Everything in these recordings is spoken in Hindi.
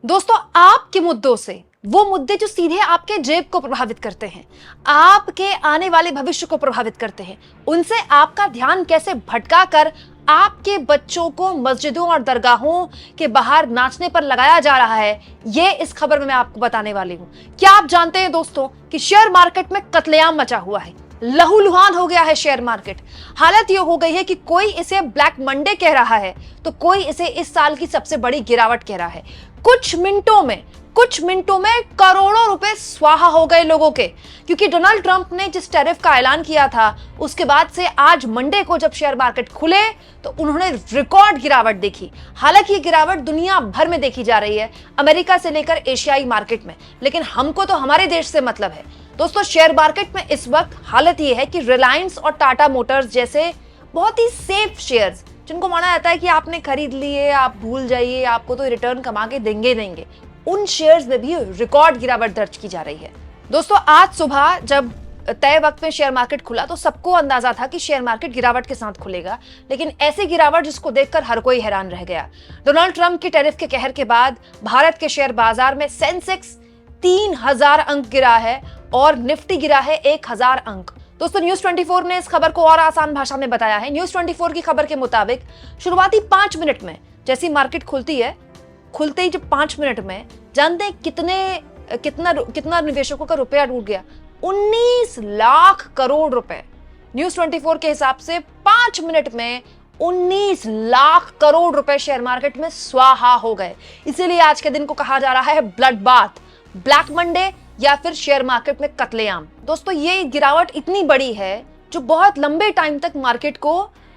दोस्तों, आपके मुद्दों से, वो मुद्दे जो सीधे आपके जेब को प्रभावित करते हैं, आपके आने वाले भविष्य को प्रभावित करते हैं, उनसे आपका ध्यान कैसे भटका कर आपके बच्चों को मस्जिदों और दरगाहों के बाहर नाचने पर लगाया जा रहा है, ये इस खबर में मैं आपको बताने वाली हूं। क्या आप जानते हैं दोस्तों कि शेयर मार्केट में कत्लेआम मचा हुआ है, लहूलुहान हो गया है शेयर मार्केट। हालत ये हो गई है कि कोई इसे ब्लैक मंडे कह रहा है तो कोई इसे इस साल की सबसे बड़ी गिरावट कह रहा है। कुछ मिनटों में करोड़ों रुपए स्वाहा हो गए लोगों के, क्योंकि डोनाल्ड ट्रंप ने जिस टैरिफ का ऐलान किया था उसके बाद से आज मंडे को जब शेयर मार्केट खुले तो उन्होंने रिकॉर्ड गिरावट देखी। हालांकि ये गिरावट दुनिया भर में देखी जा रही है, अमेरिका से लेकर एशियाई मार्केट में, लेकिन हमको तो हमारे देश से मतलब है। दोस्तों, शेयर मार्केट में इस वक्त हालत ये है कि रिलायंस और टाटा मोटर्स जैसे बहुत ही सेफ शेयर्स, जिनको माना जाता है कि आपने खरीद लिए, आप भूल जाइए, आपको तो रिटर्न कमा के देंगे, उन शेयर्स में भी रिकॉर्ड गिरावट दर्ज की जा रही है। दोस्तों, आज सुबह जब तय वक्त में शेयर मार्केट खुला तो सबको अंदाजा था कि शेयर मार्केट गिरावट के साथ खुलेगा, लेकिन ऐसी गिरावट जिसको देखकर हर कोई हैरान रह गया। डोनाल्ड ट्रंप के टैरिफ के कहर के बाद भारत के शेयर बाजार में सेंसेक्स 3000 अंक गिरा है और निफ्टी गिरा है 1000 अंक। दोस्तों, न्यूज 24 ने इस खबर को और आसान भाषा में बताया है। न्यूज 24 की खबर के मुताबिक शुरुआती 5 मिनट में जैसी मार्केट खुलती है, खुलते ही जब 5 मिनट में जानते हैं कितना निवेशकों का रुपया डूब गया? 19 लाख करोड़ रुपए। न्यूज 24 के हिसाब से 5 मिनट में 19 लाख करोड़ रुपए शेयर मार्केट में स्वाहा हो गए। इसीलिए आज के दिन को कहा जा रहा है ब्लड बाथ, ब्लैक मंडे या फिर शेयर मार्केट में कत्लेआम। दोस्तों, ये गिरावट इतनी बड़ी है जो बहुत लंबे टाइम तक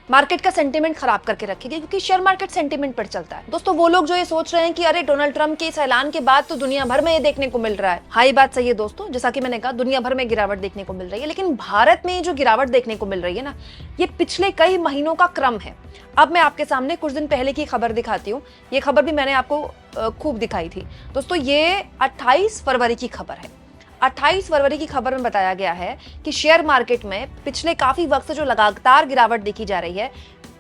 मार्केट का सेंटीमेंट खराब करके रखेगी, क्योंकि शेयर मार्केट सेंटीमेंट पर चलता है। दोस्तों, वो लोग जो ये सोच रहे हैं कि अरे डोनाल्ड ट्रंप के इस ऐलान के बाद तो दुनिया भर में ये देखने को मिल रहा है, हाँ, ये बात सही है दोस्तों। जैसा कि मैंने कहा, दुनिया भर में गिरावट देखने को मिल रही है, लेकिन भारत में जो गिरावट देखने को मिल रही है ना, ये पिछले कई महीनों का क्रम है। अब मैं आपके सामने कुछ दिन पहले की खबर दिखाती हूँ। ये खबर भी मैंने आपको खूब दिखाई थी। दोस्तों, ये 28 फरवरी की खबर है। 28 फरवरी की खबर में बताया गया है कि शेयर मार्केट में पिछले काफी वक्त से जो लगातार गिरावट देखी जा रही है,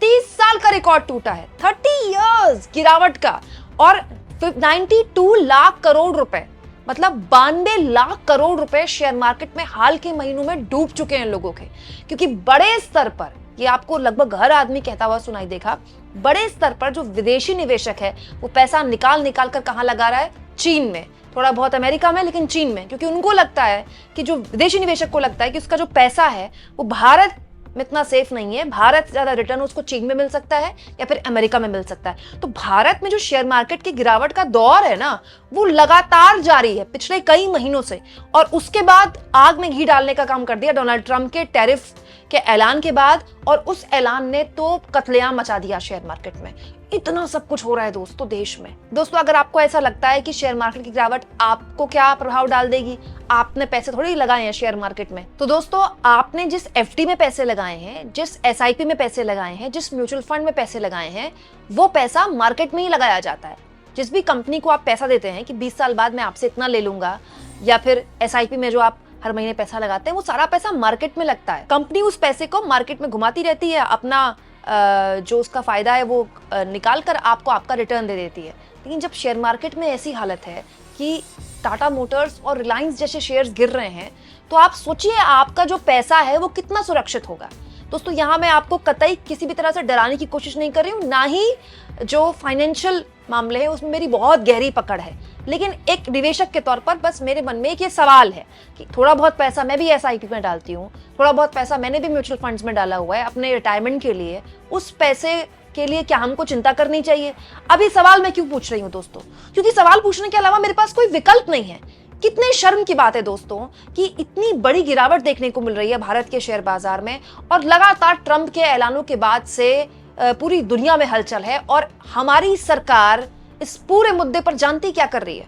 30 साल का रिकॉर्ड टूटा है, 30 इयर्स गिरावट का, और 92 लाख करोड़ रुपए, मतलब 92 लाख करोड़ रुपए शेयर मार्केट में हाल के महीनों में डूब चुके हैं लोगों के। क्योंकि बड़े स्तर पर, ये आपको लगभग हर आदमी कहता हुआ सुनाई देगा, बड़े स्तर पर जो विदेशी निवेशक है वो पैसा निकाल कर कहां लगा रहा है? चीन में, थोड़ा बहुत अमेरिका में, लेकिन चीन में, क्योंकि उनको लगता है कि जो विदेशी निवेशक को लगता है कि उसका जो पैसा है वो भारत में इतना सेफ नहीं है, भारत से ज्यादा रिटर्न उसको चीन में मिल सकता है या फिर अमेरिका में मिल सकता है। तो भारत में जो शेयर मार्केट की गिरावट का दौर है ना, वो लगातार जारी है पिछले कई महीनों से, और उसके बाद आग में घी डालने का काम कर दिया डोनाल्ड ट्रंप के टैरिफ के ऐलान के बाद, और उस ऐलान ने तो कत्लेआम मचा दिया शेयर मार्केट में। इतना सब कुछ हो रहा है दोस्तों देश में। दोस्तों, अगर आपको ऐसा लगता है कि शेयर मार्केट की गिरावट आपको क्या प्रभाव डाल देगी, आपने पैसे थोड़ी लगाए हैं शेयर मार्केट में, तो दोस्तों आपने जिस एफडी में पैसे लगाए हैं, जिस एसआईपी में पैसे लगाए हैं, जिस म्यूचुअल फंड में पैसे लगाए हैं, वो पैसा मार्केट में ही लगाया जाता है। जिस भी कंपनी को आप पैसा देते हैं कि 20 साल बाद मैं आपसे इतना ले लूंगा, या फिर एसआईपी में जो आप हर महीने पैसा लगाते हैं, वो सारा पैसा मार्केट में लगता है। कंपनी उस पैसे को मार्केट में घुमाती रहती है, अपना जो उसका फायदा है वो निकाल कर आपको आपका रिटर्न दे देती है। लेकिन जब शेयर मार्केट में ऐसी हालत है कि टाटा मोटर्स और रिलायंस जैसे शेयर्स गिर रहे हैं, तो आप सोचिए आपका जो पैसा है वो कितना सुरक्षित होगा। दोस्तों, यहाँ मैं आपको कतई किसी भी तरह से डराने की कोशिश नहीं कर रही हूँ, ना ही जो फाइनेंशियल मामले हैं उसमें मेरी बहुत गहरी पकड़ है, लेकिन एक निवेशक के तौर पर बस मेरे मन में एक ये सवाल है कि थोड़ा बहुत पैसा मैं भी एसआईपी में डालती हूँ, थोड़ा बहुत पैसा मैंने भी म्यूचुअल फंड्स में डाला हुआ है अपने रिटायरमेंट के लिए, उस पैसे के लिए क्या हमको चिंता करनी चाहिए? अभी सवाल मैं क्यों पूछ रही हूँ दोस्तों? क्योंकि सवाल पूछने के अलावा मेरे पास कोई विकल्प नहीं है। कितने शर्म की बात है दोस्तों कि इतनी बड़ी गिरावट देखने को मिल रही है भारत के शेयर बाजार में, और लगातार ट्रंप के ऐलानों के बाद से पूरी दुनिया में हलचल है, और हमारी सरकार इस पूरे मुद्दे पर जानती क्या कर रही है?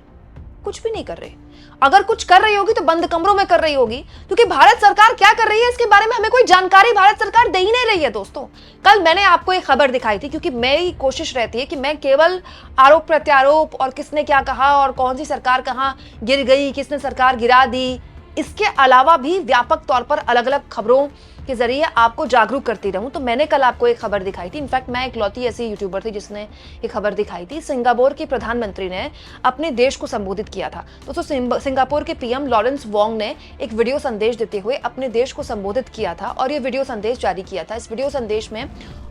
कुछ भी नहीं कर रही। अगर कुछ कर रही होगी तो बंद कमरों में कर रही होगी, क्योंकि भारत सरकार क्या कर रही है इसके बारे में हमें कोई जानकारी भारत सरकार दे ही नहीं रही है। दोस्तों, कल मैंने आपको एक खबर दिखाई थी, क्योंकि मेरी कोशिश रहती है कि मैं केवल आरोप प्रत्यारोप और किसने क्या कहा और कौन सी सरकार कहां गिर गई, किसने सरकार गिरा दी, इसके अलावा भी व्यापक तौर पर अलग अलग खबरों के जरिए आपको जागरूक करती रहूं। तो मैंने कल आपको एक खबर दिखाई थी, इनफैक्ट मैं इकलौती ऐसी यूट्यूबर थी जिसने ये खबर दिखाई थी। सिंगापुर के प्रधानमंत्री ने अपने देश को संबोधित किया था। दोस्तों, सिंगापुर के पीएम लॉरेंस वोंग ने एक वीडियो संदेश देते हुए अपने देश को संबोधित किया था और ये वीडियो संदेश जारी किया था। इस वीडियो संदेश में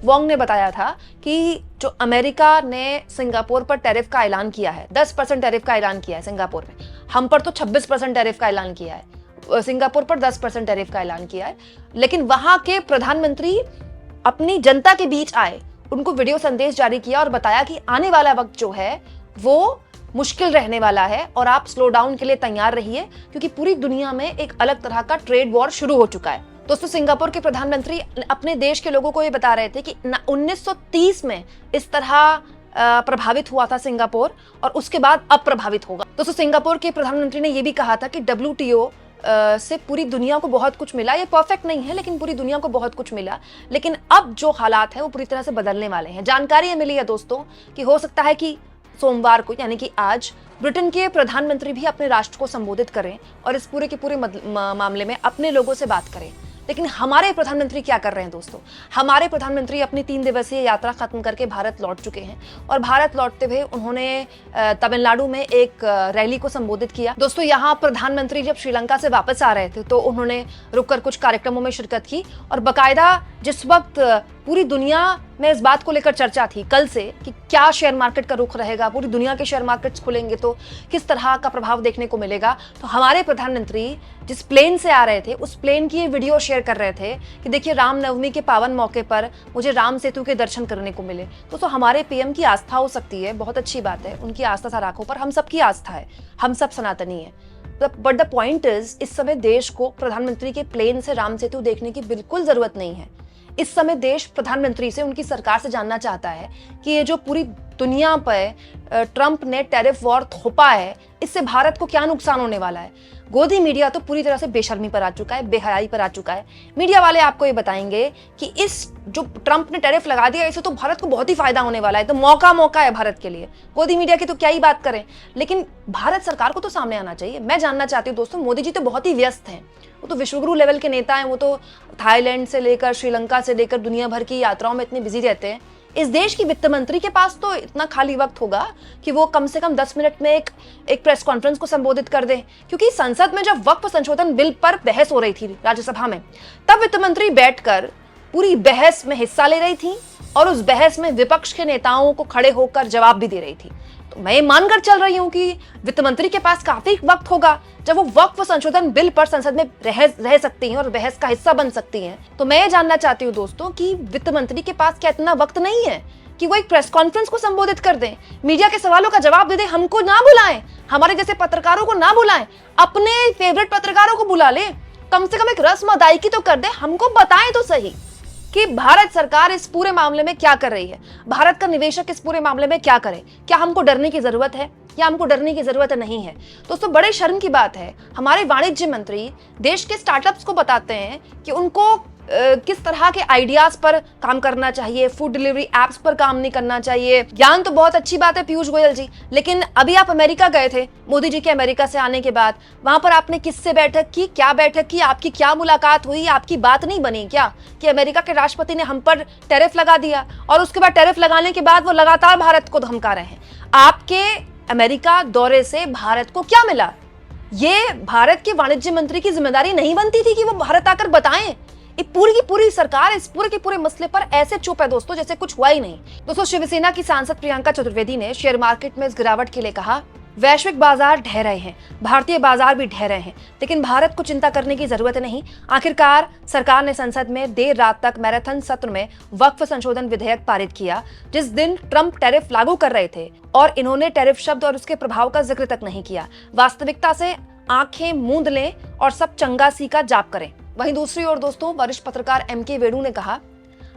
वोंग ने बताया था कि जो अमेरिका ने सिंगापुर पर टैरिफ का ऐलान किया है, 10% टैरिफ का ऐलान किया है सिंगापुर में, हम पर तो 26% टैरिफ का ऐलान किया है, सिंगापुर पर 10% टैरिफ का ऐलान किया है, लेकिन वहां के प्रधानमंत्री अपनी जनता के बीच आए, उनको वीडियो संदेश जारी किया और बताया कि आने वाला वक्त जो है वो मुश्किल रहने वाला है और आप स्लो डाउन के लिए तैयार रहिए, क्योंकि पूरी दुनिया में एक अलग तरह का ट्रेड वॉर शुरू हो चुका है। दोस्तों, सिंगापुर के प्रधानमंत्री अपने देश के लोगों को ये बता रहे थे कि 1930 में इस तरह प्रभावित हुआ था सिंगापुर और उसके बाद अब प्रभावित होगा। दोस्तों, सिंगापुर के प्रधानमंत्री ने यह भी कहा था कि WTO से पूरी दुनिया को बहुत कुछ मिला, ये परफेक्ट नहीं है लेकिन पूरी दुनिया को बहुत कुछ मिला, लेकिन अब जो हालात है वो पूरी तरह से बदलने वाले हैं। जानकारी ये मिली है दोस्तों कि हो सकता है कि सोमवार को यानी कि आज ब्रिटेन के प्रधानमंत्री भी अपने राष्ट्र को संबोधित करें और इस पूरे के पूरे मामले में अपने लोगों से बात करें। लेकिन हमारे प्रधानमंत्री क्या कर रहे हैं दोस्तों? हमारे प्रधानमंत्री अपनी 3 दिवसीय यात्रा खत्म करके भारत लौट चुके हैं और भारत लौटते हुए उन्होंने तमिलनाडु में एक रैली को संबोधित किया। दोस्तों, यहाँ प्रधानमंत्री जब श्रीलंका से वापस आ रहे थे तो उन्होंने रुककर कुछ कार्यक्रमों में शिरकत की और बाकायदा जिस वक्त पूरी दुनिया में इस बात को लेकर चर्चा थी कल से कि क्या शेयर मार्केट का रुख रहेगा, पूरी दुनिया के शेयर मार्केट्स खुलेंगे तो किस तरह का प्रभाव देखने को मिलेगा, तो हमारे प्रधानमंत्री जिस प्लेन से आ रहे थे उस प्लेन की ये वीडियो शेयर कर रहे थे कि देखिए रामनवमी के पावन मौके पर मुझे राम सेतु के दर्शन करने को मिले। तो हमारे पीएम की आस्था हो सकती है, बहुत अच्छी बात है, उनकी आस्था सराखों पर हम सबकी आस्था है, हम सब सनातनी है। बट द पॉइंट इज, इस समय देश को प्रधानमंत्री के प्लेन से राम सेतु देखने की बिल्कुल जरूरत नहीं है। इस समय देश प्रधानमंत्री से, उनकी सरकार से जानना चाहता है कि ये जो पूरी दुनिया पर ट्रंप ने टैरिफ वॉर थोपा है, इससे भारत को क्या नुकसान होने वाला है। गोदी मीडिया तो पूरी तरह से बेशर्मी पर आ चुका है, बेहयाई पर आ चुका है। मीडिया वाले आपको ये बताएंगे कि इस जो ट्रंप ने टैरिफ लगा दिया इससे तो भारत को बहुत ही फायदा होने वाला है, तो मौका है भारत के लिए। गोदी मीडिया की तो क्या ही बात करें, लेकिन भारत सरकार को तो सामने आना चाहिए। मैं जानना चाहती हूँ दोस्तों, मोदी जी तो बहुत ही व्यस्त हैं, वो तो विश्वगुरु लेवल के नेता हैं, वो तो थाईलैंड से लेकर श्रीलंका से लेकर दुनिया भर की यात्राओं में इतने बिजी रहते हैं। इस देश की वित्त मंत्री के पास तो इतना खाली वक्त होगा कि वो कम से कम 10 मिनट में एक प्रेस कॉन्फ्रेंस को संबोधित कर दे, क्योंकि संसद में जब वक्फ संशोधन बिल पर बहस हो रही थी राज्यसभा में, तब वित्त मंत्री बैठकर पूरी बहस में हिस्सा ले रही थी और उस बहस में विपक्ष के नेताओं को खड़े होकर जवाब भी दे रही थी। तो मैं ये मानकर चल रही हूं कि वित्त मंत्री के पास काफी वक्त होगा जब वो वक्फ संशोधन बिल पर संसद में रह सकती हैं और बहस का हिस्सा बन सकती हैं। तो मैं ये जानना चाहती हूँ दोस्तों कि वित्त मंत्री के पास क्या इतना वक्त नहीं है कि वो एक प्रेस कॉन्फ्रेंस को संबोधित कर दें, मीडिया के सवालों का जवाब दे दें, हमको ना बुलाएं, हमारे जैसे पत्रकारों को ना बुलाएं, अपने फेवरेट पत्रकारों को बुला ले, कम से कम एक रस्म अदायगी तो कर दे, हमको बताएं तो सही कि भारत सरकार इस पूरे मामले में क्या कर रही है, भारत का निवेशक इस पूरे मामले में क्या करे, क्या हमको डरने की जरूरत है या हमको डरने की जरूरत नहीं है। दोस्तों, बड़े शर्म की बात है, हमारे वाणिज्य मंत्री देश के स्टार्टअप्स को बताते हैं कि उनको किस तरह के आइडियाज पर काम करना चाहिए, फूड डिलीवरी एप्स पर काम नहीं करना चाहिए। ज्ञान तो बहुत अच्छी बात है पीयूष गोयल जी, लेकिन अभी आप अमेरिका गए थे, मोदी जी के अमेरिका से आने के बाद वहां पर आपने किससे बैठक की, क्या बैठक की, आपकी क्या मुलाकात हुई, आपकी बात नहीं बनी क्या कि अमेरिका के राष्ट्रपति ने हम पर टैरिफ लगा दिया और उसके बाद टैरिफ लगाने के बाद वो लगातार भारत को धमका रहे हैं। आपके अमेरिका दौरे से भारत को क्या मिला? ये भारत के वाणिज्य मंत्री की जिम्मेदारी नहीं बनती थी कि वो भारत आकर बताएं? ये पूरी की पूरी सरकार इस पूरे के पूरे मसले पर ऐसे चुप है दोस्तों जैसे कुछ हुआ ही नहीं। दोस्तों, शिवसेना की सांसद प्रियंका चतुर्वेदी ने शेयर मार्केट में इस गिरावट के लिए कहा, वैश्विक बाजार ढह रहे हैं, भारतीय बाजार भी ढह रहे हैं, लेकिन भारत को चिंता करने की जरूरत नहीं। आखिरकार सरकार ने संसद में देर रात तक मैराथन सत्र में वक्फ संशोधन विधेयक पारित किया, जिस दिन ट्रंप टैरिफ लागू कर रहे थे और इन्होंने टैरिफ शब्द और उसके प्रभाव का जिक्र तक नहीं किया। वास्तविकता से आंखें मूंद लें और सब चंगा सी का जाप करें। वहीं दूसरी ओर दोस्तों, वरिष्ठ पत्रकार MK वेणु ने कहा,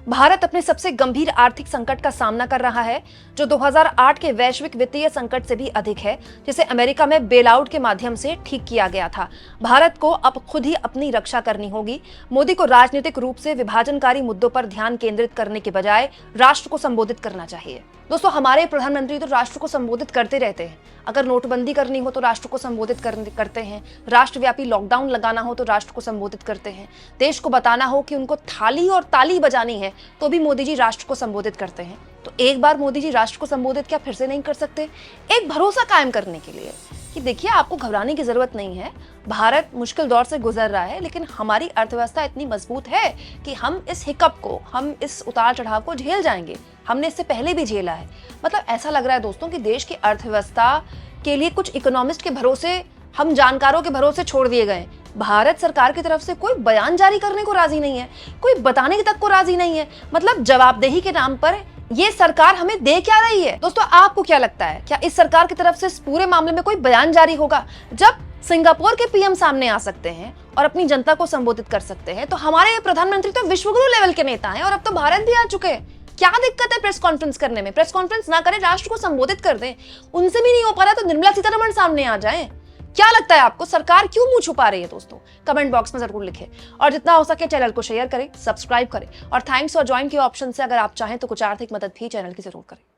भारत अपने सबसे गंभीर आर्थिक संकट का सामना कर रहा है, जो 2008 के वैश्विक वित्तीय संकट से भी अधिक है, जिसे अमेरिका में बेल आउट के माध्यम से ठीक किया गया था। भारत को अब खुद ही अपनी रक्षा करनी होगी। मोदी को राजनीतिक रूप से विभाजनकारी मुद्दों पर ध्यान केंद्रित करने के बजाय राष्ट्र को संबोधित करना चाहिए। दोस्तों, हमारे प्रधानमंत्री तो राष्ट्र को संबोधित करते रहते हैं। अगर नोटबंदी करनी हो तो राष्ट्र को संबोधित करते हैं, राष्ट्रव्यापी लॉकडाउन लगाना हो तो राष्ट्र को संबोधित करते हैं, देश को बताना हो कि उनको थाली और ताली बजानी है तो भी मोदी जी राष्ट्र को संबोधित करते हैं। तो एक बार मोदी जी राष्ट्र को संबोधित क्या फिर से नहीं कर सकते? एक भरोसा कायम करने के लिए कि देखिए, आपको घबराने की जरूरत नहीं है, भारत मुश्किल दौर से गुजर रहा है, लेकिन हमारी अर्थव्यवस्था इतनी मजबूत है कि हम इस हिकअप को, हम इस उतार चढ़ाव को झेल जाएंगे। हमने इससे पहले भी झेला है। मतलब ऐसा लग रहा है दोस्तों कि देश की अर्थव्यवस्था के लिए कुछ इकोनॉमिस्ट के भरोसे, हम जानकारों के भरोसे छोड़ दिए गए। भारत सरकार की तरफ से कोई बयान जारी करने को राजी नहीं है, कोई बताने तक को राजी नहीं है। मतलब जवाबदेही के नाम पर ये सरकार हमें दे क्या रही है? दोस्तों, आपको क्या लगता है, क्या इस सरकार की तरफ से इस पूरे मामले में कोई बयान जारी होगा? जब सिंगापुर के पीएम सामने आ सकते हैं और अपनी जनता को संबोधित कर सकते हैं, तो हमारे प्रधानमंत्री तो विश्वगुरु लेवल के नेता हैं और अब तो भारत भी आ चुके हैं। क्या दिक्कत है प्रेस कॉन्फ्रेंस करने में? प्रेस कॉन्फ्रेंस ना करें, राष्ट्र को संबोधित कर दें। उनसे भी नहीं हो पा रहा तो निर्मला सीतारमण सामने आ जाएं। क्या लगता है आपको, सरकार क्यों मुंह छुपा रही है? दोस्तों, कमेंट बॉक्स में जरूर लिखें और जितना हो सके चैनल को शेयर करें, सब्सक्राइब करें और थैंक्स और ज्वाइन के ऑप्शन से अगर आप चाहें तो कुछ आर्थिक मदद भी चैनल की जरूर करें।